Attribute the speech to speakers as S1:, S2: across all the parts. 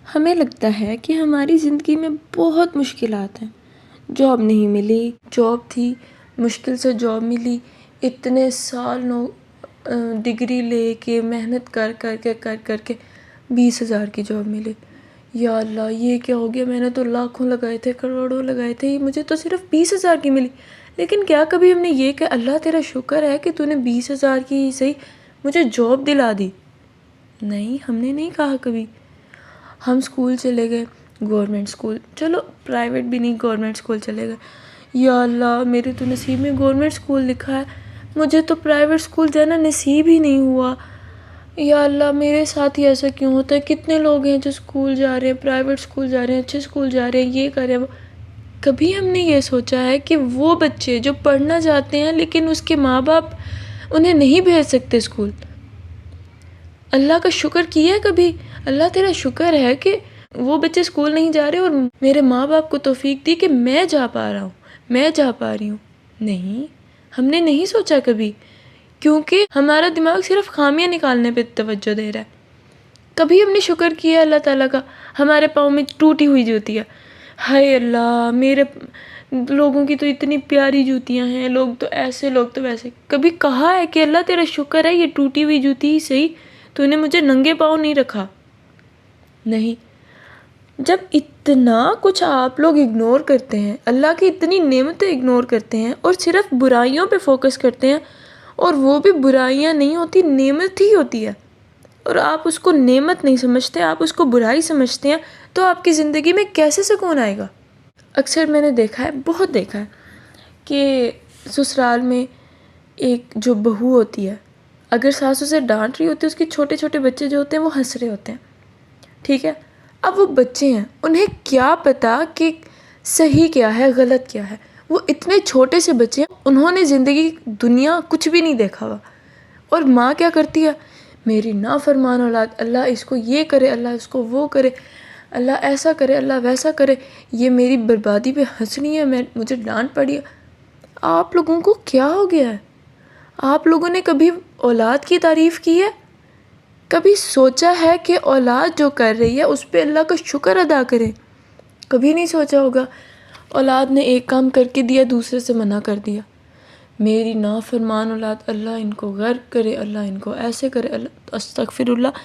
S1: ہمیں لگتا ہے کہ ہماری زندگی میں بہت مشکلات ہیں. جاب نہیں ملی، جاب تھی، مشکل سے جاب ملی، اتنے سال ڈگری لے کے محنت کر کے 20,000 کی جاب ملے. یا اللہ یہ کیا ہو گیا، میں نے تو لاکھوں لگائے تھے، کروڑوں لگائے تھے، مجھے تو صرف 20,000 کی ملی. لیکن کیا کبھی ہم نے یہ کہ اللہ تیرا شکر ہے کہ تو نے 20,000 کی ہی صحیح مجھے جاب دلا دی؟ نہیں، ہم نے نہیں کہا کبھی. ہم اسکول چلے گئے، گورنمنٹ اسکول، چلو پرائیویٹ بھی نہیں، گورنمنٹ اسکول چلے گئے. یا اللہ میرے تو نصیب میں گورنمنٹ اسکول لکھا ہے، مجھے تو پرائیویٹ اسکول جانا نصیب ہی نہیں ہوا. یا اللہ میرے ساتھ ہی ایسا کیوں ہوتا ہے؟ کتنے لوگ ہیں جو اسکول جا رہے ہیں، پرائیویٹ اسکول جا رہے ہیں، اچھے اسکول جا رہے ہیں، یہ کر رہے ہیں. کبھی ہم نے یہ سوچا ہے کہ وہ بچے جو پڑھنا چاہتے ہیں لیکن اس کے ماں باپ انہیں نہیں بھیج سکتے اسکول، اللہ کا شکر کیا ہے کبھی؟ اللہ تیرا شکر ہے کہ وہ بچے اسکول نہیں جا رہے اور میرے ماں باپ کو توفیق دی کہ میں جا پا رہا ہوں، میں جا پا رہی ہوں. نہیں، ہم نے نہیں سوچا کبھی، کیونکہ ہمارا دماغ صرف خامیاں نکالنے پہ توجہ دے رہا ہے. کبھی ہم نے شکر کیا اللہ تعالیٰ کا ہمارے پاؤں میں ٹوٹی ہوئی جوتیاں؟ ہائے اللہ میرے لوگوں کی تو اتنی پیاری جوتیاں ہیں، لوگ تو ایسے، لوگ تو ویسے. کبھی کہا ہے کہ اللہ تیرا شکر ہے یہ ٹوٹی ہوئی جوتی ہی صحیح تو نے مجھے ننگے پاؤں نہیں رکھا؟ نہیں. جب اتنا کچھ آپ لوگ اگنور کرتے ہیں، اللہ کی اتنی نعمتیں اگنور کرتے ہیں اور صرف برائیوں پہ فوکس کرتے ہیں، اور وہ بھی برائیاں نہیں ہوتی، نعمت ہی ہوتی ہے، اور آپ اس کو نعمت نہیں سمجھتے، آپ اس کو برائی سمجھتے ہیں، تو آپ کی زندگی میں کیسے سکون آئے گا؟ اکثر میں نے دیکھا ہے، بہت دیکھا ہے کہ سسرال میں ایک جو بہو ہوتی ہے، اگر ساس اسے ڈانٹ رہی ہوتی ہے، اس کے چھوٹے چھوٹے بچے جو ہوتے ہیں وہ ہنس رہے ہوتے ہیں، ٹھیک ہے؟ اب وہ بچے ہیں، انہیں کیا پتا کہ صحیح کیا ہے، غلط کیا ہے؟ وہ اتنے چھوٹے سے بچے ہیں، انہوں نے زندگی دنیا کچھ بھی نہیں دیکھا ہوا، اور ماں کیا کرتی ہے؟ میری نافرمان اولاد، اللہ اس کو یہ کرے، اللہ اس کو وہ کرے، اللہ ایسا کرے، اللہ ویسا کرے، یہ میری بربادی پہ ہنس رہی ہے، مجھے ڈانٹ پڑی ہے. آپ لوگوں کو کیا ہو گیا ہے؟ آپ لوگوں نے کبھی اولاد کی تعریف کی ہے؟ کبھی سوچا ہے کہ اولاد جو کر رہی ہے اس پہ اللہ کا شکر ادا کرے؟ کبھی نہیں سوچا ہوگا. اولاد نے ایک کام کر کے دیا، دوسرے سے منع کر دیا. میری نافرمان اولاد، اللہ ان کو غرق کرے، اللہ ان کو ایسے کرے، اللہ استغفر اللہ.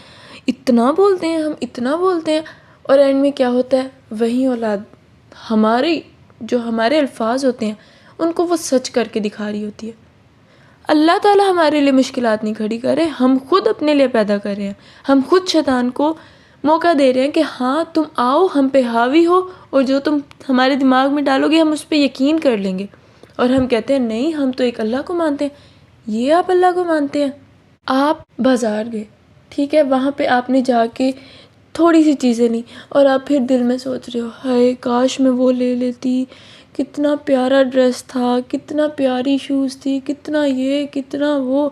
S1: اتنا بولتے ہیں ہم، اتنا بولتے ہیں، اور اینڈ میں کیا ہوتا ہے؟ وہی اولاد ہمارے الفاظ ہوتے ہیں ان کو وہ سچ کر کے دکھا رہی ہوتی ہے. اللہ تعالیٰ ہمارے لیے مشکلات نہیں کھڑی کر رہے، ہم خود اپنے لیے پیدا کر رہے ہیں. ہم خود شیطان کو موقع دے رہے ہیں کہ ہاں تم آؤ، ہم پہ حاوی ہو، اور جو تم ہمارے دماغ میں ڈالو گے ہم اس پہ یقین کر لیں گے. اور ہم کہتے ہیں نہیں، ہم تو ایک اللہ کو مانتے ہیں. یہ آپ اللہ کو مانتے ہیں؟ آپ بازار گئے، ٹھیک ہے، وہاں پہ آپ نے جا کے تھوڑی سی چیزیں لی، اور آپ پھر دل میں سوچ رہے ہو ہائے کاش میں وہ لے لیتی، کتنا پیارا ڈریس تھا، کتنا پیاری شوز تھی، کتنا یہ کتنا وہ.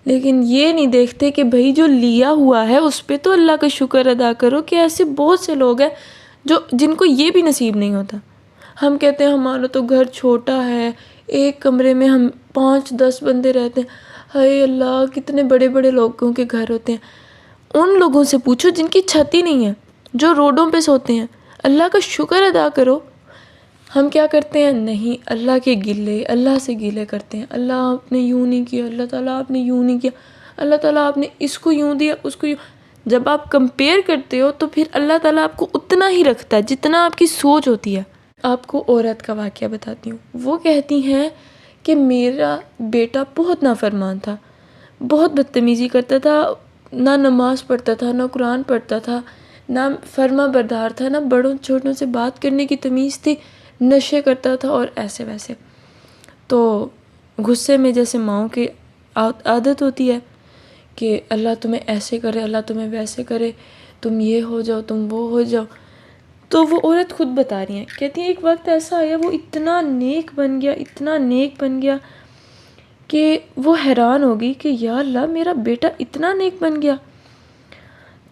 S1: لیکن یہ نہیں دیکھتے کہ بھائی جو لیا ہوا ہے اس پہ تو اللہ کا شکر ادا کرو کہ ایسے بہت سے لوگ ہیں جن کو یہ بھی نصیب نہیں ہوتا. ہم کہتے ہیں ہمارا تو گھر چھوٹا ہے، ایک کمرے میں ہم 5-10 بندے رہتے ہیں. ہائے اللہ کتنے بڑے بڑے لوگوں کے گھر ہوتے ہیں. ان لوگوں سے پوچھو جن کی چھت ہی نہیں ہے، جو روڈوں پہ سوتے ہیں، اللہ کا شکر ادا کرو. ہم کیا کرتے ہیں؟ نہیں، اللہ کے گلے، اللہ سے گلے کرتے ہیں. اللہ آپ نے یوں نہیں کیا، اللہ تعالیٰ آپ نے یوں نہیں کیا، اللہ تعالیٰ آپ نے اس کو یوں دیا، اس کو یوں. جب آپ کمپیئر کرتے ہو تو پھر اللہ تعالیٰ آپ کو اتنا ہی رکھتا ہے جتنا آپ کی سوچ ہوتی ہے. آپ کو عورت کا واقعہ بتاتی ہوں. وہ کہتی ہیں کہ میرا بیٹا بہت نافرمان تھا، بہت بدتمیزی کرتا تھا، نہ نماز پڑھتا تھا، نہ قرآن پڑھتا تھا، نہ فرما بردار تھا، نہ بڑوں چھوٹوں سے بات کرنے کی تمیز تھی، نشے کرتا تھا اور ایسے ویسے. تو غصے میں جیسے ماؤں کی عادت ہوتی ہے کہ اللہ تمہیں ایسے کرے، اللہ تمہیں ویسے کرے، تم یہ ہو جاؤ، تم وہ ہو جاؤ. تو وہ عورت خود بتا رہی ہیں، کہتی ہیں ایک وقت ایسا آیا وہ اتنا نیک بن گیا، اتنا نیک بن گیا کہ وہ حیران ہوگی کہ یا اللہ میرا بیٹا اتنا نیک بن گیا.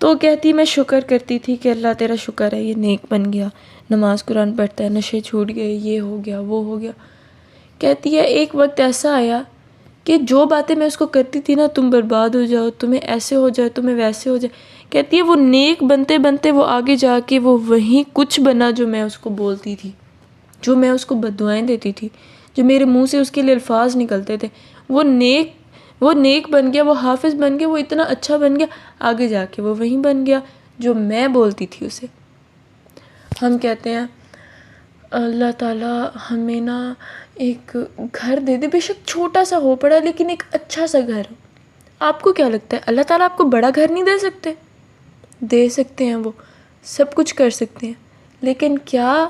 S1: تو کہتی میں شکر کرتی تھی کہ اللہ تیرا شکر ہے یہ نیک بن گیا، نماز قرآن پڑھتا ہے، نشے چھوٹ گئے، یہ ہو گیا وہ ہو گیا. کہتی ہے ایک وقت ایسا آیا کہ جو باتیں میں اس کو کرتی تھی نا، تم برباد ہو جاؤ، تمہیں ایسے ہو جائے، تمہیں ویسے ہو جائے، کہتی ہے وہ نیک بنتے بنتے وہ آگے جا کے وہ وہیں کچھ بنا جو میں اس کو بولتی تھی، جو میں اس کو بددعائیں دیتی تھی، جو میرے منہ سے اس کے لیے الفاظ نکلتے تھے، وہ نیک بن گیا، وہ حافظ بن گیا، وہ اتنا اچھا بن گیا، آگے جا کے وہ وہیں بن گیا جو میں بولتی تھی اسے۔ ہم کہتے ہیں اللہ تعالیٰ ہمیں نا ایک گھر دے دے، بے شک چھوٹا سا ہو پڑا لیکن ایک اچھا سا گھر ہو۔ آپ کو کیا لگتا ہے اللہ تعالیٰ آپ کو بڑا گھر نہیں دے سکتے؟ دے سکتے ہیں، وہ سب کچھ کر سکتے ہیں، لیکن کیا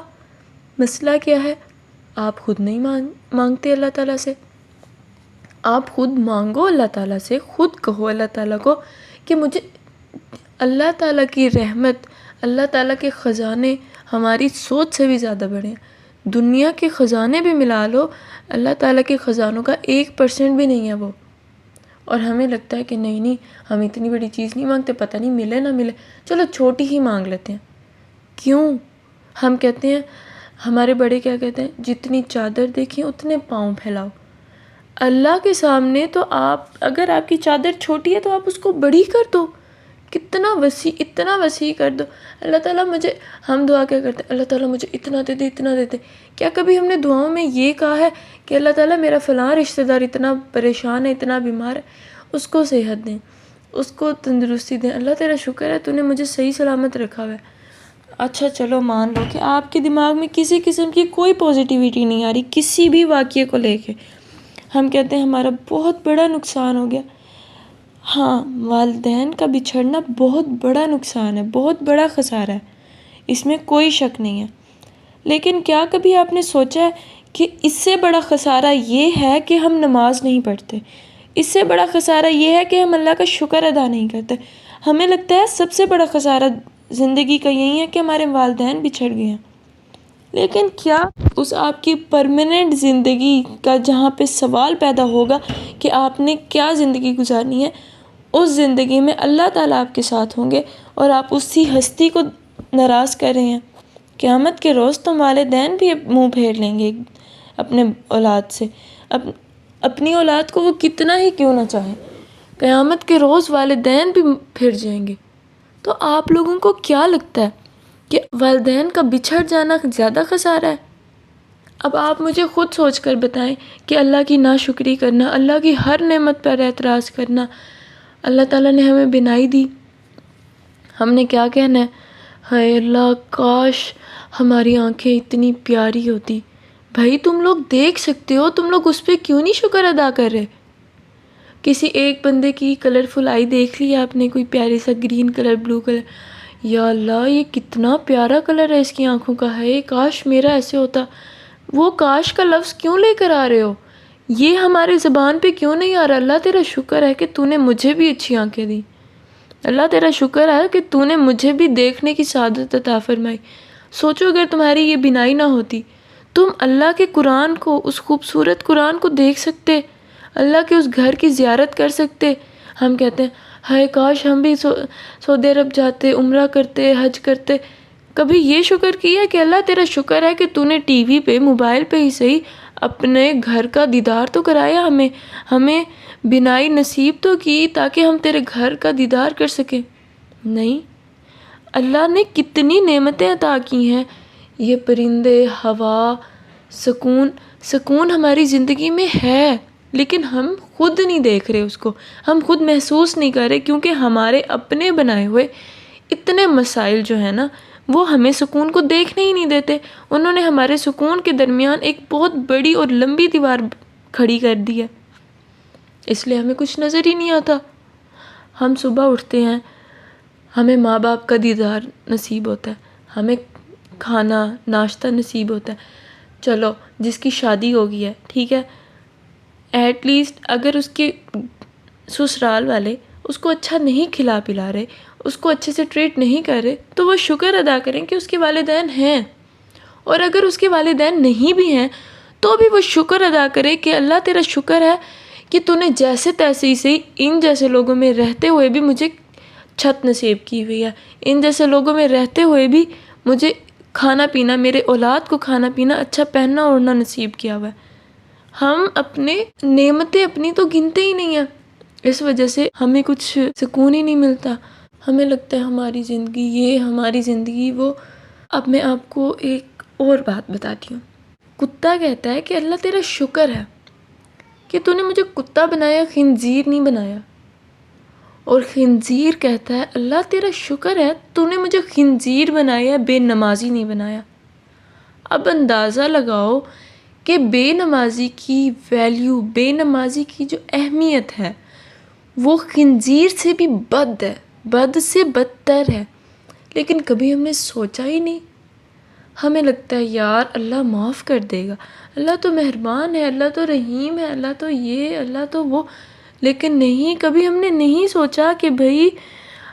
S1: مسئلہ کیا ہے؟ آپ خود نہیں مانگتے اللہ تعالیٰ سے۔ آپ خود مانگو اللہ تعالیٰ سے، خود کہو اللہ تعالیٰ کو کہ مجھے اللہ تعالیٰ کی رحمت، اللہ تعالیٰ کے خزانے ہماری سوچ سے بھی زیادہ بڑے ہیں۔ دنیا کے خزانے بھی ملا لو، اللہ تعالیٰ کے خزانوں کا 1% بھی نہیں ہے وہ۔ اور ہمیں لگتا ہے کہ نہیں ہم اتنی بڑی چیز نہیں مانگتے، پتہ نہیں ملے نہ ملے، چلو چھوٹی ہی مانگ لیتے ہیں۔ کیوں؟ ہم کہتے ہیں، ہمارے بڑے کیا کہتے ہیں، جتنی چادر دیکھیں اتنے پاؤں پھیلاؤ۔ اللہ کے سامنے تو اگر آپ کی چادر چھوٹی ہے تو آپ اس کو بڑی کر دو، اتنا وسیع کر دو۔ اللہ تعالیٰ ہم دعا کیا کرتے ہیں، اللہ تعالیٰ مجھے اتنا دے دے، اتنا دے دے۔ کیا کبھی ہم نے دعاؤں میں یہ کہا ہے کہ اللہ تعالیٰ میرا فلاں رشتہ دار اتنا پریشان ہے، اتنا بیمار ہے، اس کو صحت دیں، اس کو تندرستی دیں، اللہ تیرا شکر ہے تو نے مجھے صحیح سلامت رکھا ہوا ہے۔ اچھا چلو مان لو کہ آپ کے دماغ میں کسی قسم کی کوئی پازیٹیوٹی نہیں آ رہی کسی بھی واقعے کو لے کے۔ ہم کہتے ہیں ہمارا بہت بڑا نقصان ہو گیا۔ ہاں، والدین کا بچھڑنا بہت بڑا نقصان ہے، بہت بڑا خسارہ ہے، اس میں کوئی شک نہیں ہے۔ لیکن کیا کبھی آپ نے سوچا ہے کہ اس سے بڑا خسارہ یہ ہے کہ ہم نماز نہیں پڑھتے، اس سے بڑا خسارہ یہ ہے کہ ہم اللہ کا شکر ادا نہیں کرتے۔ ہمیں لگتا ہے سب سے بڑا خسارہ زندگی کا یہی ہے کہ ہمارے والدین بچھڑ گئے ہیں، لیکن کیا اس آپ کی پرماننٹ زندگی کا جہاں پہ سوال پیدا ہوگا کہ آپ نے کیا زندگی گزارنی ہے، اس زندگی میں اللہ تعالیٰ آپ کے ساتھ ہوں گے اور آپ اسی ہستی کو ناراض کر رہے ہیں؟ قیامت کے روز تو والدین بھی منہ پھیر لیں گے اپنے اولاد سے، اپنی اولاد کو وہ کتنا ہی کیوں نہ چاہیں، قیامت کے روز والدین بھی پھر جائیں گے۔ تو آپ لوگوں کو کیا لگتا ہے کہ والدین کا بچھڑ جانا زیادہ خسارہ ہے؟ اب آپ مجھے خود سوچ کر بتائیں کہ اللہ کی ناشکری کرنا، اللہ کی ہر نعمت پر اعتراض کرنا، اللہ تعالیٰ نے ہمیں بینائی دی، ہم نے کیا کہنا ہے، ہائے اللہ کاش ہماری آنکھیں اتنی پیاری ہوتی۔ بھائی تم لوگ دیکھ سکتے ہو، تم لوگ اس پہ کیوں نہیں شکر ادا کر رہے؟ کسی ایک بندے کی کلرفل آئی دیکھ لی آپ نے، کوئی پیارے سا گرین کلر، بلو کلر، یا اللہ یہ کتنا پیارا کلر ہے اس کی آنکھوں کا، ہے کاش میرا ایسے ہوتا۔ وہ کاش کا لفظ کیوں لے کر آ رہے ہو؟ یہ ہمارے زبان پہ کیوں نہیں آ رہا؟ اللہ تیرا شکر ہے کہ تو نے مجھے بھی اچھی آنکھیں دی، اللہ تیرا شکر ہے کہ تو نے مجھے بھی دیکھنے کی سعادت عطا فرمائی۔ سوچو اگر تمہاری یہ بینائی نہ ہوتی، تم اللہ کے قرآن کو، اس خوبصورت قرآن کو دیکھ سکتے، اللہ کے اس گھر کی زیارت کر سکتے۔ ہم کہتے ہیں ہائے کاش ہم بھی سعودی عرب جاتے، عمرہ کرتے، حج کرتے۔ کبھی یہ شکر کیا کہ اللہ تیرا شکر ہے کہ تو نے ٹی وی پہ، موبائل پہ ہی صحیح اپنے گھر کا دیدار تو کرایا، ہمیں بینائی نصیب تو کی تاکہ ہم تیرے گھر کا دیدار کر سکیں؟ نہیں، اللہ نے کتنی نعمتیں عطا کی ہیں، یہ پرندے، ہوا، سکون ہماری زندگی میں ہے، لیکن ہم خود نہیں دیکھ رہے اس کو، ہم خود محسوس نہیں کر رہے، کیونکہ ہمارے اپنے بنائے ہوئے اتنے مسائل جو ہیں نا وہ ہمیں سکون کو دیکھنے ہی نہیں دیتے۔ انہوں نے ہمارے سکون کے درمیان ایک بہت بڑی اور لمبی دیوار کھڑی کر دی ہے، اس لیے ہمیں کچھ نظر ہی نہیں آتا۔ ہم صبح اٹھتے ہیں، ہمیں ماں باپ کا دیدار نصیب ہوتا ہے، ہمیں کھانا ناشتہ نصیب ہوتا ہے۔ چلو جس کی شادی ہو گئی ہے ٹھیک ہے، ایٹ لیسٹ اگر اس کے سسرال والے اس کو اچھا نہیں کھلا پلا رہے، اس کو اچھے سے ٹریٹ نہیں کر رہے، تو وہ شکر ادا کریں کہ اس کے والدین ہیں، اور اگر اس کے والدین نہیں بھی ہیں تو بھی وہ شکر ادا کرے کہ اللہ تیرا شکر ہے کہ تو نے جیسے تیسے سے ان جیسے لوگوں میں رہتے ہوئے بھی مجھے چھت نصیب کی ہوئی ہے، ان جیسے لوگوں میں رہتے ہوئے بھی مجھے کھانا پینا، میرے اولاد کو کھانا پینا، اچھا پہننا اوڑھنا نصیب کیا ہوا ہے۔ ہم اپنے نعمتیں اپنی تو گنتے ہی نہیں ہیں، اس وجہ سے ہمیں کچھ سکون ہی نہیں ملتا۔ ہمیں لگتا ہے ہماری زندگی یہ، ہماری زندگی وہ۔ اب میں آپ کو ایک اور بات بتاتی ہوں۔ کتا کہتا ہے کہ اللہ تیرا شکر ہے کہ تو نے مجھے کتا بنایا، خنزیر نہیں بنایا۔ اور خنزیر کہتا ہے اللہ تیرا شکر ہے تو نے مجھے خنزیر بنایا، بے نمازی نہیں بنایا۔ اب اندازہ لگاؤ کہ بے نمازی کی ویلیو، بے نمازی کی جو اہمیت ہے وہ خنزیر سے بھی بد ہے، بد سے بدتر ہے، لیکن کبھی ہم نے سوچا ہی نہیں۔ ہمیں لگتا ہے یار اللہ معاف کر دے گا، اللہ تو مہربان ہے، اللہ تو رحیم ہے، اللہ تو یہ، اللہ تو وہ، لیکن نہیں، کبھی ہم نے نہیں سوچا کہ بھئی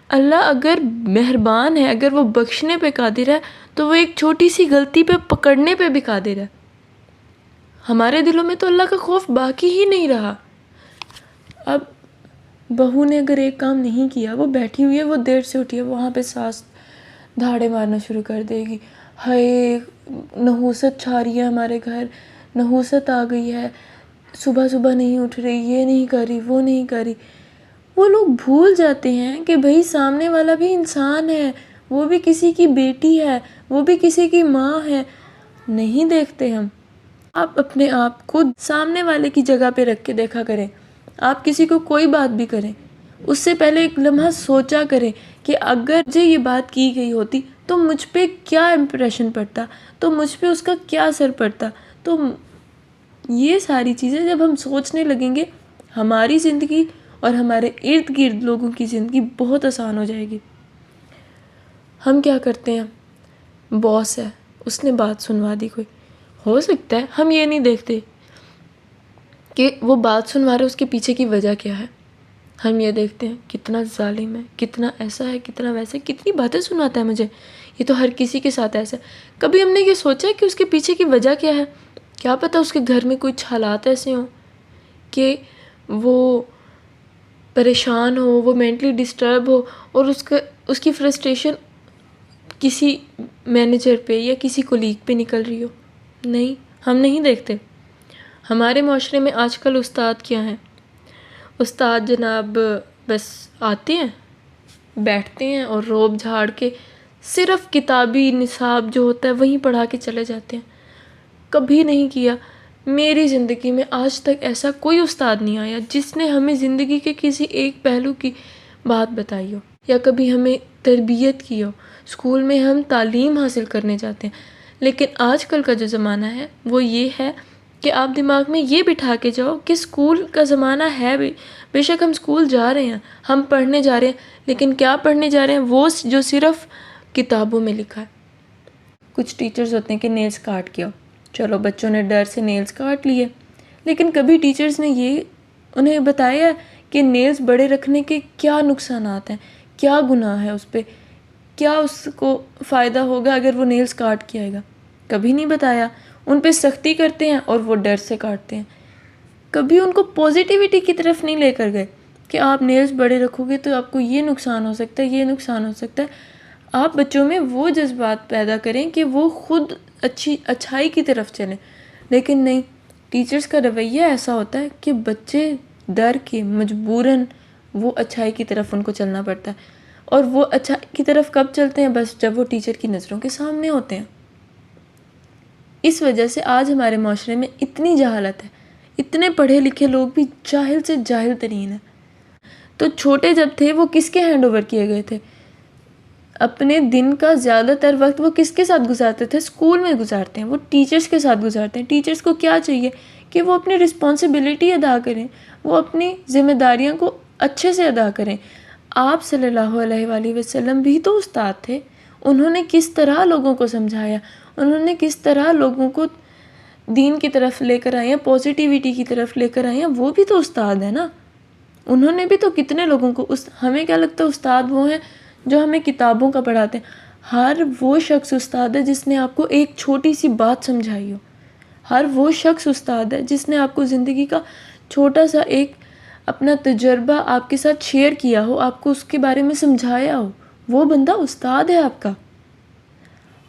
S1: اللہ اگر مہربان ہے، اگر وہ بخشنے پہ قادر ہے تو وہ ایک چھوٹی سی غلطی پہ پکڑنے پہ بھی قادر ہے۔ ہمارے دلوں میں تو اللہ کا خوف باقی ہی نہیں رہا۔ اب بہو نے اگر ایک کام نہیں کیا، وہ بیٹھی ہوئی ہے، وہ دیر سے اٹھی ہے، وہاں پہ ساس دھاڑے مارنا شروع کر دے گی، ہائے نحوست چھا رہی ہے ہمارے گھر، نحوست آ گئی ہے، صبح صبح نہیں اٹھ رہی، یہ نہیں کر رہی، وہ نہیں کر رہی۔ وہ لوگ بھول جاتے ہیں کہ بھئی سامنے والا بھی انسان ہے، وہ بھی کسی کی بیٹی ہے، وہ بھی کسی کی ماں ہے۔ نہیں دیکھتے ہم۔ آپ اپنے آپ کو سامنے والے کی جگہ پہ رکھ کے دیکھا کریں۔ آپ کسی کو کوئی بات بھی کریں، اس سے پہلے ایک لمحہ سوچا کریں کہ اگر مجھے یہ بات کی گئی ہوتی تو مجھ پہ کیا امپریشن پڑتا، تو مجھ پہ اس کا کیا اثر پڑتا۔ تو یہ ساری چیزیں جب ہم سوچنے لگیں گے، ہماری زندگی اور ہمارے ارد گرد لوگوں کی زندگی بہت آسان ہو جائے گی۔ ہم کیا کرتے ہیں، باس ہے، اس نے بات سنوا دی کوئی، ہو سکتا ہے ہم یہ نہیں دیکھتے کہ وہ بات سنوا رہے اس کے پیچھے کی وجہ کیا ہے۔ ہم یہ دیکھتے ہیں کتنا ظالم ہے، کتنا ایسا ہے، کتنا ویسا ہے، کتنی باتیں سناتا ہے مجھے، یہ تو ہر کسی کے ساتھ ایسا ہے۔ کبھی ہم نے یہ سوچا کہ اس کے پیچھے کی وجہ کیا ہے؟ کیا پتہ اس کے گھر میں کچھ حالات ایسے ہوں کہ وہ پریشان ہو، وہ مینٹلی ڈسٹرب ہو، اور اس کی فرسٹریشن کسی مینیجر پہ یا کسی کولیگ پہ نکل رہی ہو۔ نہیں، ہم نہیں دیکھتے۔ ہمارے معاشرے میں آج کل استاد کیا ہیں؟ استاد جناب بس آتے ہیں، بیٹھتے ہیں اور روب جھاڑ کے صرف کتابی نصاب جو ہوتا ہے وہیں پڑھا کے چلے جاتے ہیں۔ کبھی نہیں کیا، میری زندگی میں آج تک ایسا کوئی استاد نہیں آیا جس نے ہمیں زندگی کے کسی ایک پہلو کی بات بتائی ہو یا کبھی ہمیں تربیت کی ہو۔ اسکول میں ہم تعلیم حاصل کرنے جاتے ہیں، لیکن آج کل کا جو زمانہ ہے وہ یہ ہے کہ آپ دماغ میں یہ بٹھا کے جاؤ کہ اسکول کا زمانہ ہے، بے شک ہم اسکول جا رہے ہیں، ہم پڑھنے جا رہے ہیں، لیکن کیا پڑھنے جا رہے ہیں؟ وہ جو صرف کتابوں میں لکھا ہے۔ کچھ ٹیچرز ہوتے ہیں کہ نیلز کاٹ کے آؤ، چلو بچوں نے ڈر سے نیلز کاٹ لیے، لیکن کبھی ٹیچرز نے یہ انہیں بتایا ہے کہ نیلز بڑے رکھنے کے کیا نقصانات ہیں، کیا گناہ ہے اس پہ، کیا اس کو فائدہ ہوگا اگر وہ نیلز کاٹ کے آئے گا؟ کبھی نہیں بتایا۔ ان پہ سختی کرتے ہیں اور وہ ڈر سے کاٹتے ہیں۔ کبھی ان کو پازیٹیوٹی کی طرف نہیں لے کر گئے کہ آپ نیلز بڑے رکھو گے تو آپ کو یہ نقصان ہو سکتا ہے، یہ نقصان ہو سکتا ہے۔ آپ بچوں میں وہ جذبات پیدا کریں کہ وہ خود اچھائی کی طرف چلیں، لیکن نہیں، ٹیچرز کا رویہ ایسا ہوتا ہے کہ بچے ڈر کے مجبوراً وہ اچھائی کی طرف ان کو چلنا پڑتا ہے، اور وہ اچھائی کی طرف کب چلتے ہیں؟ بس جب وہ ٹیچر کی نظروں کے سامنے ہوتے ہیں۔ اس وجہ سے آج ہمارے معاشرے میں اتنی جہالت ہے، اتنے پڑھے لکھے لوگ بھی جاہل سے جاہل ترین ہیں۔ تو چھوٹے جب تھے وہ کس کے ہینڈ اوور کیے گئے تھے؟ اپنے دن کا زیادہ تر وقت وہ کس کے ساتھ گزارتے تھے؟ اسکول میں گزارتے ہیں، وہ ٹیچرز کے ساتھ گزارتے ہیں۔ ٹیچرز کو کیا چاہیے کہ وہ اپنی رسپانسبلٹی ادا کریں، وہ اپنی ذمہ داریاں کو اچھے سے ادا کریں۔ آپ صلی اللہ علیہ وآلہ وسلم بھی تو استاد تھے، انہوں نے کس طرح لوگوں کو سمجھایا، انہوں نے کس طرح لوگوں کو دین کی طرف لے کر آئے ہیں، پازیٹیوٹی کی طرف لے کر آئے ہیں۔ وہ بھی تو استاد ہیں نا، انہوں نے بھی تو کتنے لوگوں کو ہمیں کیا لگتا ہے استاد وہ ہیں جو ہمیں کتابوں کا پڑھاتے ہیں؟ ہر وہ شخص استاد ہے جس نے آپ کو ایک چھوٹی سی بات سمجھائی ہو، ہر وہ شخص استاد ہے جس نے آپ کو زندگی کا چھوٹا سا ایک اپنا تجربہ آپ کے ساتھ شیئر کیا ہو، آپ کو اس کے بارے میں سمجھایا ہو، وہ بندہ استاد ہے آپ کا۔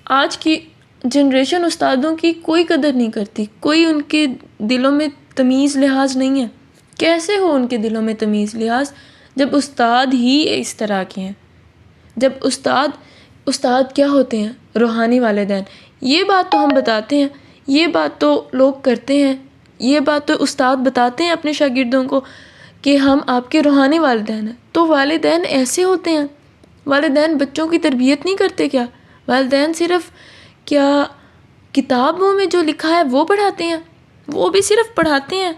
S1: آج کی جنریشن استادوں کی کوئی قدر نہیں کرتی، کوئی ان کے دلوں میں تمیز لحاظ نہیں ہے۔ کیسے ہو ان کے دلوں میں تمیز لحاظ جب استاد ہی اس طرح کے ہیں؟ جب استاد کیا ہوتے ہیں؟ روحانی والدین. یہ بات تو ہم بتاتے ہیں، یہ بات تو لوگ کرتے ہیں، یہ بات تو استاد بتاتے ہیں اپنے شاگردوں کو کہ ہم آپ کے روحانی والدین ہیں. تو والدین ایسے ہوتے ہیں؟ والدین بچوں کی تربیت نہیں کرتے کیا؟ والدین صرف کیا کتابوں میں جو لکھا ہے وہ پڑھاتے ہیں؟ وہ بھی صرف پڑھاتے ہیں.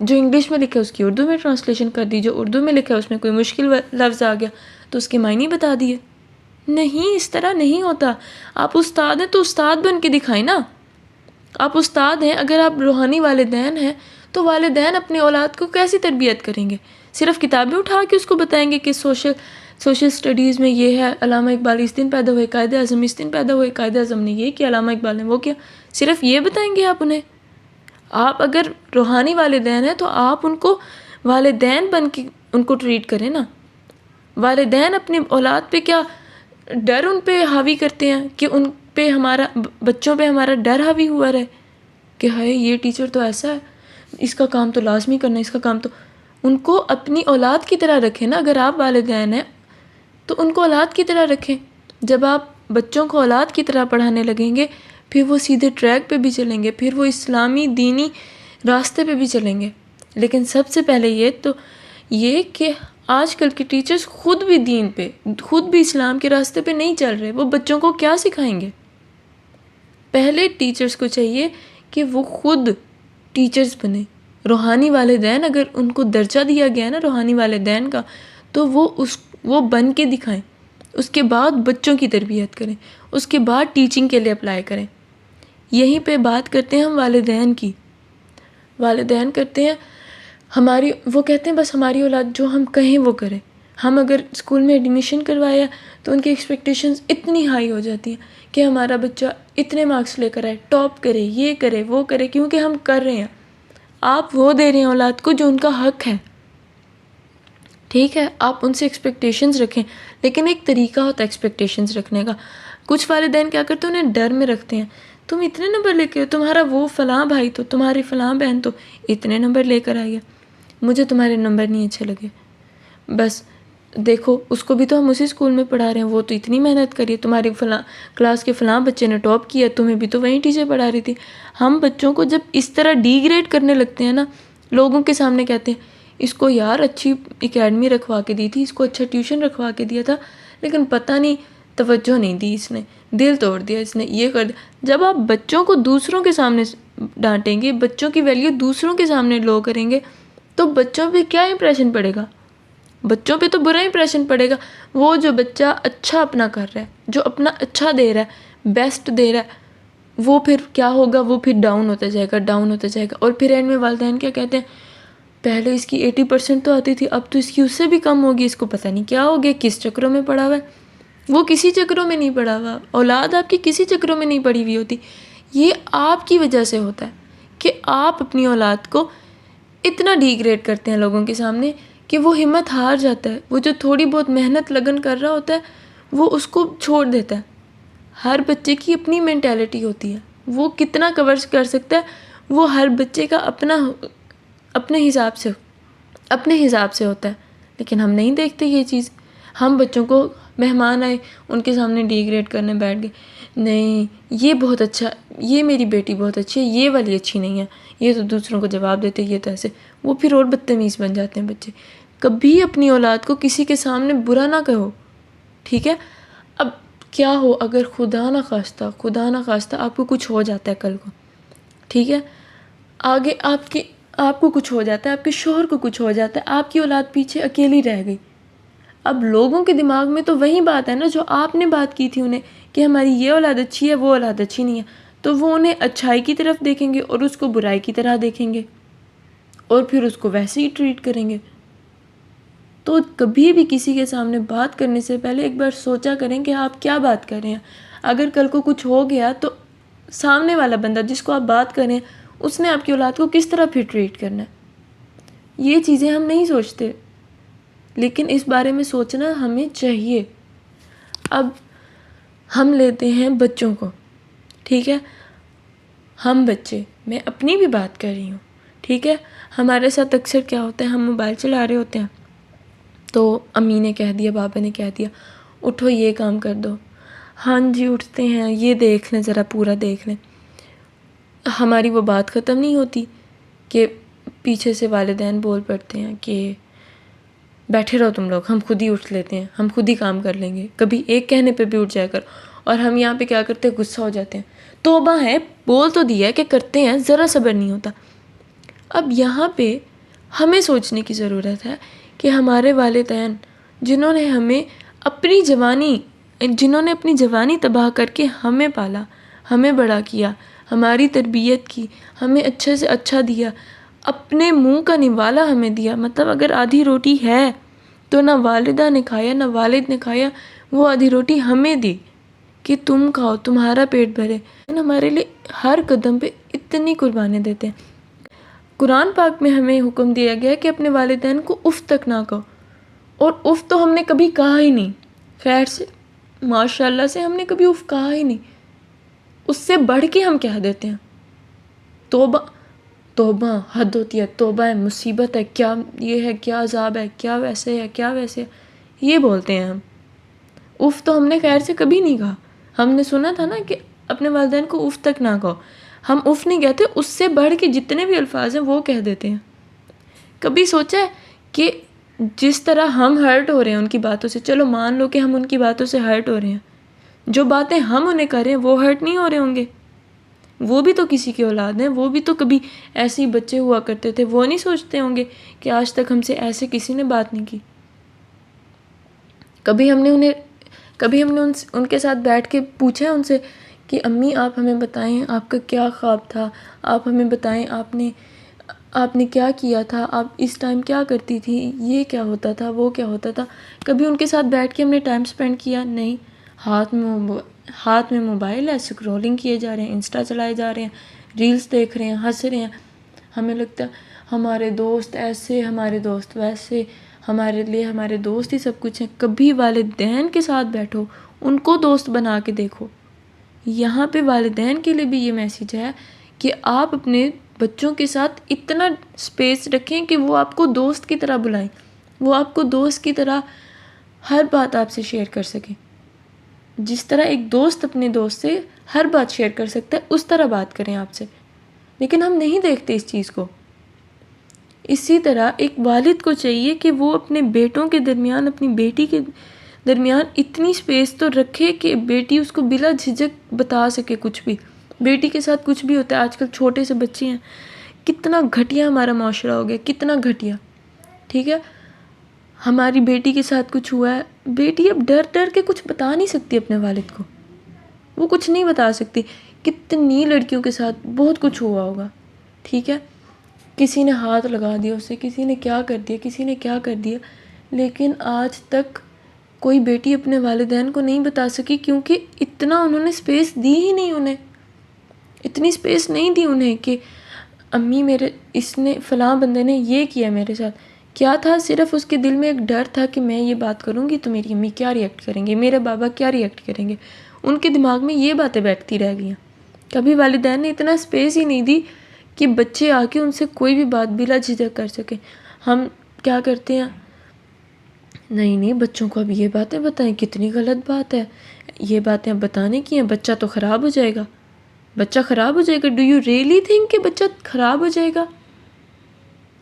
S1: جو انگلش میں لکھا ہے اس کی اردو میں ٹرانسلیشن کر دی، جو اردو میں لکھا ہے اس میں کوئی مشکل لفظ آ گیا تو اس کے معنی بتا دیے. نہیں، اس طرح نہیں ہوتا. آپ استاد ہیں تو استاد بن کے دکھائیں نا. آپ استاد ہیں، اگر آپ روحانی والدین ہیں تو والدین اپنے اولاد کو کیسی تربیت کریں گے؟ صرف کتابیں اٹھا کے اس کو بتائیں گے کہ سوشل اسٹڈیز میں یہ ہے، علامہ اقبال اس دن پیدا ہوئے، قائد اعظم اس دن پیدا ہوئے، قائد اعظم نے یہ کیا، علامہ اقبال نے وہ کیا. صرف یہ بتائیں گے آپ انہیں؟ آپ اگر روحانی والدین ہیں تو آپ ان کو والدین بن کے ان کو ٹریٹ کریں نا. والدین اپنے اولاد پہ کیا ڈر ان پہ حاوی کرتے ہیں کہ ان پہ بچوں پہ ہمارا ڈر حاوی ہوا رہے کہ ہائے یہ ٹیچر تو ایسا ہے، اس کا کام تو لازمی کرنا، اس کا کام تو. ان کو اپنی اولاد کی طرح رکھیں نا. اگر آپ والدین ہیں تو ان کو اولاد کی طرح رکھیں. جب آپ بچوں کو اولاد کی طرح پڑھانے لگیں گے پھر وہ سیدھے ٹریک پہ بھی چلیں گے، پھر وہ اسلامی دینی راستے پہ بھی چلیں گے. لیکن سب سے پہلے یہ کہ آج کل کے ٹیچرز خود بھی دین پہ، خود بھی اسلام کے راستے پہ نہیں چل رہے. وہ بچوں کو کیا سکھائیں گے؟ پہلے ٹیچرز کو چاہیے کہ وہ خود ٹیچرز بنے. روحانی والدین، اگر ان کو درجہ دیا گیا ہے نا روحانی والدین کا، تو وہ بن کے دکھائیں. اس کے بعد بچوں کی تربیت کریں، اس کے بعد ٹیچنگ کے لیے اپلائی کریں. یہیں پہ بات کرتے ہیں ہم والدین کی. والدین کرتے ہیں وہ کہتے ہیں بس ہماری اولاد جو ہم کہیں وہ کرے. ہم اگر اسکول میں ایڈمیشن کروایا تو ان کی ایکسپیکٹیشنز اتنی ہائی ہو جاتی ہیں کہ ہمارا بچہ اتنے مارکس لے کر آئے، ٹاپ کرے، یہ کرے وہ کرے، کیونکہ ہم کر رہے ہیں. آپ وہ دے رہے ہیں اولاد کو جو ان کا حق ہے. ٹھیک ہے، آپ ان سے ایکسپیکٹیشنز رکھیں، لیکن ایک طریقہ ہوتا ہے ایکسپیکٹیشنز رکھنے کا. کچھ والدین کیا کرتے ہیں، انہیں ڈر میں رکھتے ہیں. تم اتنے نمبر لے کے، تمہارا وہ فلاں بھائی تو، تمہاری فلاں بہن تو اتنے نمبر لے کر آئی ہے، مجھے تمہارے نمبر نہیں اچھے لگے. بس دیکھو اس کو بھی تو ہم اسی اسکول میں پڑھا رہے ہیں، وہ تو اتنی محنت کری ہے، تمہاری فلاں کلاس کے فلاں بچے نے ٹاپ کیا، تمہیں بھی تو وہیں ٹیچر پڑھا رہی تھی. ہم بچوں کو جب اس طرح ڈی گریڈ کرنے لگتے ہیں نا، لوگوں کے سامنے کہتے ہیں اس کو یار اچھی اکیڈمی رکھوا کے دی تھی، اس کو اچھا ٹیوشن رکھوا کے دیا تھا، لیکن پتہ نہیں توجہ نہیں دی اس نے، دل توڑ دیا اس نے، یہ کر دیا. جب آپ بچوں کو دوسروں کے سامنے ڈانٹیں گے، بچوں کی ویلیو دوسروں کے سامنے لو کریں گے تو بچوں پہ کیا امپریشن پڑے گا؟ بچوں پہ تو برا امپریشن پڑے گا. وہ جو بچہ اچھا اپنا کر رہا ہے، جو اپنا اچھا دے رہا ہے، بیسٹ دے رہا ہے، وہ پھر کیا ہوگا؟ وہ پھر ڈاؤن ہوتا جائے گا، ڈاؤن ہوتا جائے گا. اور پھر اینڈ میں والدین کیا کہتے ہیں، پہلے اس کی 80% تو آتی تھی، اب تو اس کی اس سے بھی کم ہوگی، اس کو پتہ نہیں کیا ہو گیا، کس چکروں میں پڑا ہوا ہے. وہ کسی چکروں میں نہیں پڑا ہوا، اولاد آپ کی کسی چکروں میں نہیں پڑی ہوئی ہوتی. یہ آپ کی وجہ سے ہوتا ہے کہ آپ اپنی اولاد کو اتنا ڈی گریڈ کرتے ہیں لوگوں کے سامنے کہ وہ ہمت ہار جاتا ہے. وہ جو تھوڑی بہت محنت لگن کر رہا ہوتا ہے وہ اس کو چھوڑ دیتا ہے. ہر بچے کی اپنی مینٹیلٹی ہوتی ہے، وہ کتنا کور کر سکتا ہے وہ ہر بچے کا اپنے حساب سے ہوتا ہے. لیکن ہم نہیں دیکھتے یہ چیز. ہم بچوں کو مہمان آئے ان کے سامنے ڈی گریڈ کرنے بیٹھ گئے، نہیں یہ بہت اچھا، یہ میری بیٹی بہت اچھی ہے، یہ والی اچھی نہیں ہے، یہ تو دوسروں کو جواب دیتے، یہ تو ایسے. وہ پھر اور بدتمیز بن جاتے ہیں بچے. کبھی اپنی اولاد کو کسی کے سامنے برا نہ کہو، ٹھیک ہے؟ اب کیا ہو اگر خدا نہ خواستہ آپ کو کچھ ہو جاتا ہے کل کو، ٹھیک ہے، آگے آپ کو کچھ ہو جاتا ہے، آپ کے شوہر کو کچھ ہو جاتا ہے، آپ کی اولاد پیچھے اکیلی رہ گئی. اب لوگوں کے دماغ میں تو وہی بات ہے نا جو آپ نے بات کی تھی انہیں کہ ہماری یہ اولاد اچھی ہے، وہ اولاد اچھی نہیں ہے. تو وہ انہیں اچھائی کی طرف دیکھیں گے اور اس کو برائی کی طرح دیکھیں گے اور پھر اس کو ویسے ہی ٹریٹ کریں گے. تو کبھی بھی کسی کے سامنے بات کرنے سے پہلے ایک بار سوچا کریں کہ آپ کیا بات کر رہے ہیں. اگر کل کو کچھ ہو گیا تو سامنے والا بندہ جس کو آپ بات کر رہے ہیں اس نے آپ کی اولاد کو کس طرح پھر ٹریٹ کرنا ہے. یہ چیزیں ہم نہیں سوچتے، لیکن اس بارے میں سوچنا ہمیں چاہیے. اب ہم لیتے ہیں بچوں کو، ٹھیک ہے، ہم بچے، میں اپنی بھی بات کر رہی ہوں، ٹھیک ہے. ہمارے ساتھ اکثر کیا ہوتا ہے، ہم موبائل چلا رہے ہوتے ہیں تو امی نے کہہ دیا، بابا نے کہہ دیا، اٹھو یہ کام کر دو، ہاں جی اٹھتے ہیں، یہ دیکھ لیں ذرا پورا دیکھ لیں. ہماری وہ بات ختم نہیں ہوتی کہ پیچھے سے والدین بول پڑتے ہیں کہ بیٹھے رہو تم لوگ، ہم خود ہی اٹھ لیتے ہیں، ہم خود ہی کام کر لیں گے، کبھی ایک کہنے پہ بھی اٹھ جایا کر. اور ہم یہاں پہ کیا کرتے ہیں، غصہ ہو جاتے ہیں. توبہ ہے، بول تو دیا ہے کہ کرتے ہیں، ذرا صبر نہیں ہوتا. اب یہاں پہ ہمیں سوچنے کی ضرورت ہے کہ ہمارے والدین جنہوں نے اپنی جوانی تباہ کر کے ہمیں پالا، ہمیں بڑا کیا، ہماری تربیت کی، ہمیں اچھے سے اچھا دیا، اپنے منہ کا نوالا ہمیں دیا. مطلب اگر آدھی روٹی ہے تو نہ والدہ نے کھایا نہ والد نے کھایا، وہ آدھی روٹی ہمیں دی کہ تم کھاؤ، تمہارا پیٹ بھرے. ہمارے لیے ہر قدم پہ اتنی قربانی دیتے ہیں. قرآن پاک میں ہمیں حکم دیا گیا ہے کہ اپنے والدین کو اف تک نہ کہو، اور اف تو ہم نے کبھی کہا ہی نہیں. خیر سے ماشاء اللہ سے ہم نے کبھی اف کہا ہی نہیں. اس سے بڑھ کے ہم کہہ دیتے ہیں توبہ. توبہ حد ہوتی ہے، توبہ ہے، مصیبت ہے، کیا یہ ہے، کیا عذاب ہے، کیا ویسے ہے، کیا ویسے ہے، یہ بولتے ہیں ہم. اف تو ہم نے خیر سے کبھی نہیں کہا. ہم نے سنا تھا نا کہ اپنے والدین کو اف تک نہ کہو. ہم اف نہیں کہتے، اس سے بڑھ کے جتنے بھی الفاظ ہیں وہ کہہ دیتے ہیں. کبھی سوچا ہے کہ جس طرح ہم ہرٹ ہو رہے ہیں ان کی باتوں سے، چلو مان لو کہ ہم ان کی باتوں سے ہرٹ ہو رہے ہیں، جو باتیں ہم انہیں کر رہے ہیں وہ ہرٹ نہیں ہو رہے ہوں گے؟ وہ بھی تو کسی کی اولاد ہیں، وہ بھی تو کبھی ایسے ہی بچے ہوا کرتے تھے. وہ نہیں سوچتے ہوں گے کہ آج تک ہم سے ایسے کسی نے بات نہیں کی. کبھی ہم نے ان کے ساتھ بیٹھ کے پوچھا ہے ان سے کہ امی آپ ہمیں بتائیں آپ کا کیا خواب تھا، آپ ہمیں بتائیں آپ نے کیا کیا تھا، آپ اس ٹائم کیا کرتی تھی، یہ کیا ہوتا تھا، وہ کیا ہوتا تھا. کبھی ان کے ساتھ بیٹھ کے ہم نے ٹائم سپینڈ کیا؟ نہیں. ہاتھ میں موبائل ہے، سکرولنگ کیے جا رہے ہیں، انسٹا چلائے جا رہے ہیں، ریلز دیکھ رہے ہیں، ہنس رہے ہیں. ہمیں لگتا ہے ہمارے دوست ایسے، ہمارے دوست ویسے، ہمارے لیے ہمارے دوست ہی سب کچھ ہیں. کبھی والدین کے ساتھ بیٹھو، ان کو دوست بنا کے دیکھو. یہاں پہ والدین کے لیے بھی یہ میسیج ہے کہ آپ اپنے بچوں کے ساتھ اتنا سپیس رکھیں کہ وہ آپ کو دوست کی طرح بلائیں، وہ آپ کو دوست کی طرح ہر بات آپ سے شیئر کر سکیں. جس طرح ایک دوست اپنے دوست سے ہر بات شیئر کر سکتا ہے، اس طرح بات کریں آپ سے. لیکن ہم نہیں دیکھتے اس چیز کو. اسی طرح ایک والد کو چاہیے کہ وہ اپنے بیٹوں کے درمیان، اپنی بیٹی کے درمیان اتنی سپیس تو رکھے کہ بیٹی اس کو بلا جھجک بتا سکے کچھ بھی. بیٹی کے ساتھ کچھ بھی ہوتا ہے، آج کل چھوٹے سے بچے ہیں، کتنا گھٹیا ہمارا معاشرہ ہو گیا، کتنا گھٹیا. ٹھیک ہے، ہماری بیٹی کے ساتھ کچھ ہوا ہے، بیٹی اب ڈر کے کچھ بتا نہیں سکتی اپنے والد کو، وہ کچھ نہیں بتا سکتی. کتنی لڑکیوں کے ساتھ بہت کچھ ہوا ہوگا. ٹھیک ہے، کسی نے ہاتھ لگا دیا اسے، کسی نے کیا کر دیا، لیکن آج تک کوئی بیٹی اپنے والدین کو نہیں بتا سکی، کیونکہ اتنا انہوں نے سپیس دی ہی نہیں. انہیں اتنی سپیس نہیں دی انہیں کہ امی فلاں بندے نے یہ کیا میرے ساتھ. کیا تھا؟ صرف اس کے دل میں ایک ڈر تھا کہ میں یہ بات کروں گی تو میری امی کیا ریئیکٹ کریں گے، میرے بابا کیا ریئیکٹ کریں گے. ان کے دماغ میں یہ باتیں بیٹھتی رہ گئی ہیں. کبھی والدین نے اتنا سپیس ہی نہیں دی کہ بچے آ کے ان سے کوئی بھی بات بلا جھجک کر سکیں. ہم کیا کرتے ہیں، نہیں بچوں کو اب یہ باتیں بتائیں، کتنی غلط بات ہے، یہ باتیں اب بتانے کی ہیں، بچہ تو خراب ہو جائے گا، بچہ خراب ہو جائے گا. ڈو یو ریئلی تھنک کہ بچہ خراب ہو جائے گا؟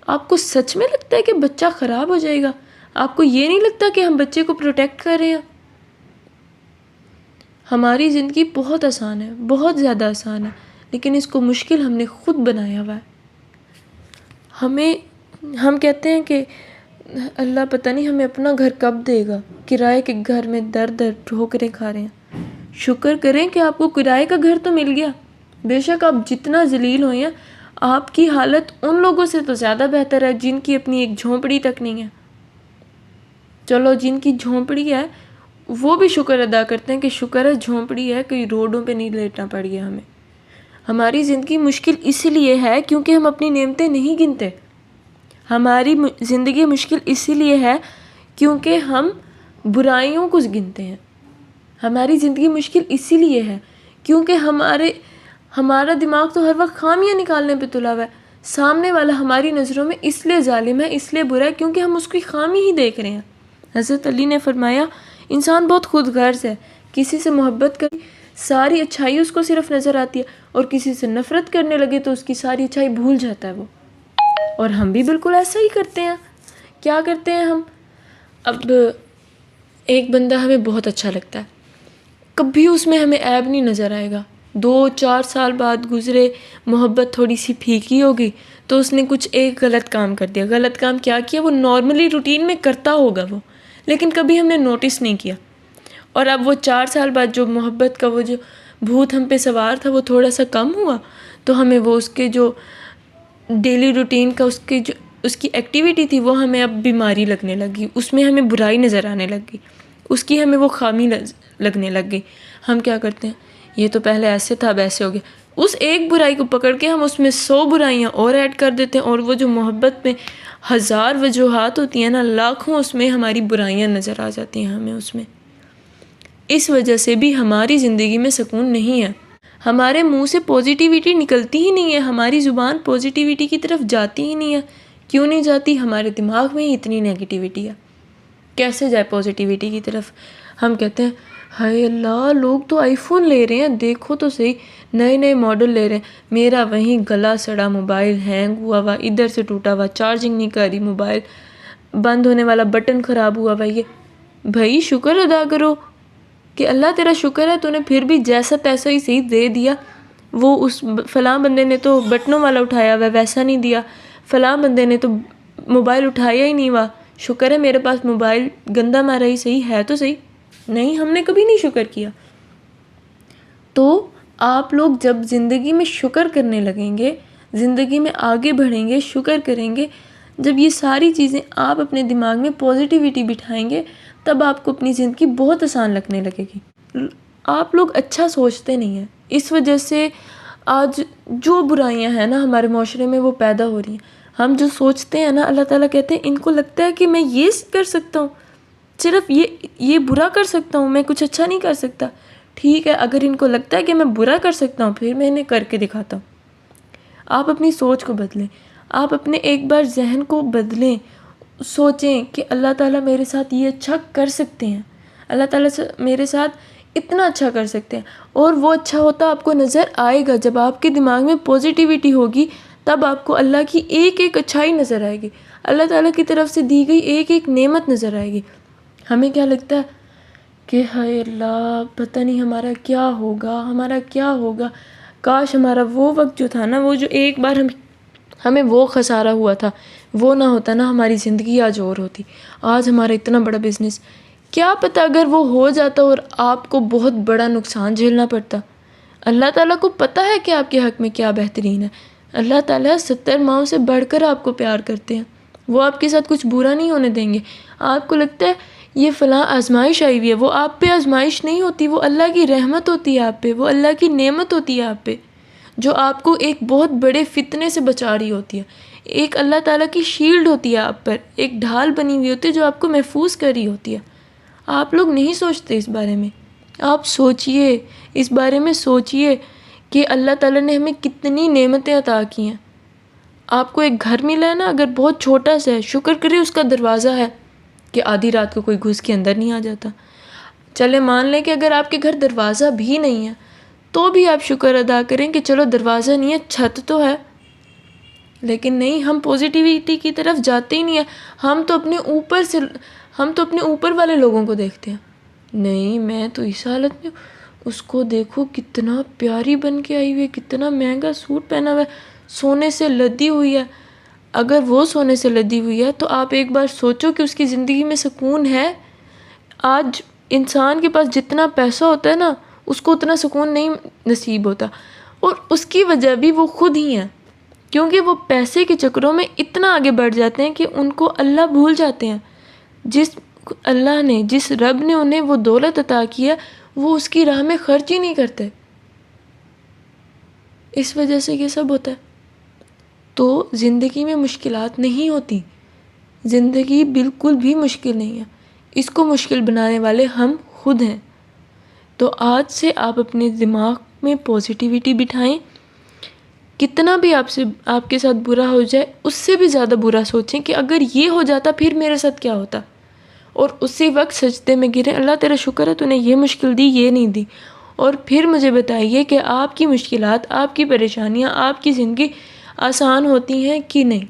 S1: آپ کو سچ میں لگتا ہے کہ بچہ خراب ہو جائے گا؟ آپ کو یہ نہیں لگتا کہ ہم بچے کو پروٹیکٹ کر رہے ہیں؟ ہماری زندگی بہت آسان ہے، بہت زیادہ آسان ہے، لیکن اس کو مشکل ہم نے خود بنایا ہوا ہے. ہم کہتے ہیں کہ اللہ پتہ نہیں ہمیں اپنا گھر کب دے گا، کرائے کے گھر میں در ٹھوکریں کھا رہے ہیں. شکر کریں کہ آپ کو کرائے کا گھر تو مل گیا. بے شک آپ جتنا ذلیل ہوئے ہیں، آپ کی حالت ان لوگوں سے تو زیادہ بہتر ہے جن کی اپنی ایک جھونپڑی تک نہیں ہے. چلو جن کی جھونپڑی ہے وہ بھی شکر ادا کرتے ہیں کہ شکر ہے جھونپڑی ہے، کوئی روڈوں پہ نہیں لیٹنا پڑ گیا ہمیں. ہماری زندگی مشکل اس لیے ہے کیونکہ ہم اپنی نعمتیں نہیں گنتے. ہماری زندگی مشکل اسی لیے ہے کیونکہ ہم برائیوں کو گنتے ہیں. ہماری زندگی مشکل اسی لیے ہے کیونکہ ہمارا دماغ تو ہر وقت خامیاں نکالنے پہ تلا ہوا ہے. سامنے والا ہماری نظروں میں اس لیے ظالم ہے، اس لیے برا ہے کیونکہ ہم اس کی خامی ہی دیکھ رہے ہیں. حضرت علی نے فرمایا انسان بہت خود غرض ہے، کسی سے محبت کر ساری اچھائی اس کو صرف نظر آتی ہے، اور کسی سے نفرت کرنے لگے تو اس کی ساری اچھائی بھول جاتا ہے وہ۔ اور ہم بھی بالکل ایسا ہی کرتے ہیں۔ کیا کرتے ہیں ہم؟ اب ایک بندہ ہمیں بہت اچھا لگتا ہے، کبھی اس میں ہمیں عیب نہیں نظر آئے گا، 2-4 سال بعد گزرے، محبت تھوڑی سی پھیکی ہوگی تو اس نے کچھ ایک غلط کام کر دیا۔ غلط کام کیا کیا؟ وہ نارملی روٹین میں کرتا ہوگا وہ، لیکن کبھی ہم نے نوٹس نہیں کیا، اور اب وہ 4 سال بعد جو محبت کا وہ جو بھوت ہم پہ سوار تھا وہ تھوڑا سا کم ہوا، تو ہمیں وہ اس کے جو ڈیلی روٹین کا اس کی ایکٹیویٹی تھی وہ ہمیں اب بیماری لگنے لگی، اس میں ہمیں برائی نظر آنے لگی، اس کی ہمیں وہ خامی لگنے لگ گئی۔ ہم کیا کرتے ہیں؟ یہ تو پہلے ایسے تھا اب ایسے ہو گیا، اس ایک برائی کو پکڑ کے ہم اس میں 100 برائیاں اور ایڈ کر دیتے ہیں، اور وہ جو محبت میں 1000 وجوہات ہوتی ہیں نا، لاکھوں اس میں ہماری برائیاں نظر آ جاتی ہیں ہمیں اس میں۔ اس وجہ سے بھی ہماری زندگی میں سکون نہیں ہے، ہمارے منہ سے پوزیٹیوٹی نکلتی ہی نہیں ہے، ہماری زبان پوزیٹیوٹی کی طرف جاتی ہی نہیں ہے۔ کیوں نہیں جاتی؟ ہمارے دماغ میں ہی اتنی نیگیٹیوٹی ہے، کیسے جائے پوزیٹیوٹی کی طرف؟ ہم کہتے ہیں ہائے اللہ، لوگ تو آئی فون لے رہے ہیں، دیکھو تو صحیح، نئے نئے ماڈل لے رہے ہیں، میرا وہیں گلا سڑا موبائل، ہینگ ہوا ادھر سے ٹوٹا ہوا، چارجنگ نہیں کر رہی، موبائل بند ہونے والا بٹن خراب ہوا یہ۔ بھائی شکر ادا کرو کہ اللہ تیرا شکر ہے، تو نے پھر بھی جیسا تیسا ہی صحیح دے دیا۔ وہ اس فلاں بندے نے تو بٹنوں والا اٹھایا ہوا ویسا نہیں دیا، فلاں بندے نے تو موبائل اٹھایا ہی نہیں ہوا، شکر ہے میرے پاس موبائل گندا مارا ہی صحیح ہے تو صحیح۔ نہیں، ہم نے کبھی نہیں شکر کیا۔ تو آپ لوگ جب زندگی میں شکر کرنے لگیں گے، زندگی میں آگے بڑھیں گے، شکر کریں گے، جب یہ ساری چیزیں آپ اپنے دماغ میں پوزیٹیوٹی بٹھائیں گے، تب آپ کو اپنی زندگی بہت آسان لگنے لگے گی۔ آپ لوگ اچھا سوچتے نہیں ہیں، اس وجہ سے آج جو برائیاں ہیں نا ہمارے معاشرے میں وہ پیدا ہو رہی ہیں۔ ہم جو سوچتے ہیں نا، اللہ تعالیٰ کہتے ہیں ان کو لگتا ہے کہ میں یہ کر سکتا ہوں، صرف یہ برا کر سکتا ہوں، میں کچھ اچھا نہیں کر سکتا۔ ٹھیک ہے، اگر ان کو لگتا ہے کہ میں برا کر سکتا ہوں، پھر میں انہیں کر کے دکھاتا ہوں۔ آپ اپنی سوچ کو بدلیں، آپ اپنے ایک بار ذہن کو بدلیں، سوچیں کہ اللہ تعالیٰ میرے ساتھ یہ اچھا کر سکتے ہیں، اللہ تعالیٰ میرے ساتھ اتنا اچھا کر سکتے ہیں، اور وہ اچھا ہوتا آپ کو نظر آئے گا۔ جب آپ کے دماغ میں پوزیٹیوٹی ہوگی تب آپ کو اللہ کی ایک ایک اچھائی نظر آئے گی، اللہ تعالیٰ کی طرف سے دی گئی ایک ایک نعمت نظر آئے گی۔ ہمیں کیا لگتا ہے کہ ہائے اللہ پتہ نہیں ہمارا کیا ہوگا، ہمارا کیا ہوگا، کاش ہمارا وہ وقت جو تھا نا، وہ جو ایک بار ہمیں وہ خسارہ ہوا تھا وہ نہ ہوتا نا، ہماری زندگی آج اور ہوتی، آج ہمارا اتنا بڑا بزنس، کیا پتہ اگر وہ ہو جاتا اور آپ کو بہت بڑا نقصان جھیلنا پڑتا۔ اللہ تعالیٰ کو پتہ ہے کہ آپ کے حق میں کیا بہترین ہے، اللہ تعالیٰ 70 ماؤں سے بڑھ کر آپ کو پیار کرتے ہیں، وہ آپ کے ساتھ کچھ برا نہیں ہونے دیں گے۔ آپ کو لگتا ہے یہ فلاں آزمائش آئی ہوئی ہے، وہ آپ پہ آزمائش نہیں ہوتی، وہ اللہ کی رحمت ہوتی ہے آپ پہ، وہ اللہ کی نعمت ہوتی ہے آپ پہ، جو آپ کو ایک بہت بڑے فتنے سے بچا رہی ہوتی ہے، ایک اللہ تعالیٰ کی شیلڈ ہوتی ہے آپ پر، ایک ڈھال بنی ہوئی ہوتی ہے جو آپ کو محفوظ کر رہی ہوتی ہے۔ آپ لوگ نہیں سوچتے اس بارے میں، آپ سوچئے، اس بارے میں سوچئے کہ اللہ تعالیٰ نے ہمیں کتنی نعمتیں عطا کی ہیں۔ آپ کو ایک گھر ملا ہے نا، اگر بہت چھوٹا سا ہے، شکر کرے اس کا دروازہ ہے کہ آدھی رات کو کوئی گھس کے اندر نہیں آ جاتا۔ چلے مان لیں کہ اگر آپ کے گھر دروازہ بھی نہیں ہے تو بھی آپ شکر ادا کریں کہ چلو دروازہ نہیں ہے، چھت تو ہے۔ لیکن نہیں، ہم پوزیٹیوٹی کی طرف جاتے ہی نہیں ہیں، ہم تو اپنے اوپر والے لوگوں کو دیکھتے ہیں، نہیں میں تو اس حالت میں، اس کو دیکھو کتنا پیاری بن کے آئی ہوئی ہے، کتنا مہنگا سوٹ پہنا ہوا ہے، سونے سے لدی ہوئی ہے۔ اگر وہ سونے سے لدی ہوئی ہے تو آپ ایک بار سوچو کہ اس کی زندگی میں سکون ہے۔ آج انسان کے پاس جتنا پیسہ ہوتا ہے نا، اس کو اتنا سکون نہیں نصیب ہوتا، اور اس کی وجہ بھی وہ خود ہی ہیں، کیونکہ وہ پیسے کے چکروں میں اتنا آگے بڑھ جاتے ہیں کہ ان کو اللہ بھول جاتے ہیں۔ جس رب نے انہیں وہ دولت عطا کی ہے، وہ اس کی راہ میں خرچ ہی نہیں کرتے، اس وجہ سے یہ سب ہوتا ہے۔ تو زندگی میں مشکلات نہیں ہوتی، زندگی بالکل بھی مشکل نہیں ہے، اس کو مشکل بنانے والے ہم خود ہیں۔ تو آج سے آپ اپنے دماغ میں پوزیٹیوٹی بٹھائیں، کتنا بھی آپ کے ساتھ برا ہو جائے، اس سے بھی زیادہ برا سوچیں کہ اگر یہ ہو جاتا پھر میرے ساتھ کیا ہوتا، اور اسی وقت سجدے میں گریں، اللہ تیرا شکر ہے تو نے یہ مشکل دی، یہ نہیں دی، اور پھر مجھے بتائیے کہ آپ کی مشکلات، آپ کی پریشانیاں، آپ کی زندگی آسان ہوتی ہیں کہ نہیں؟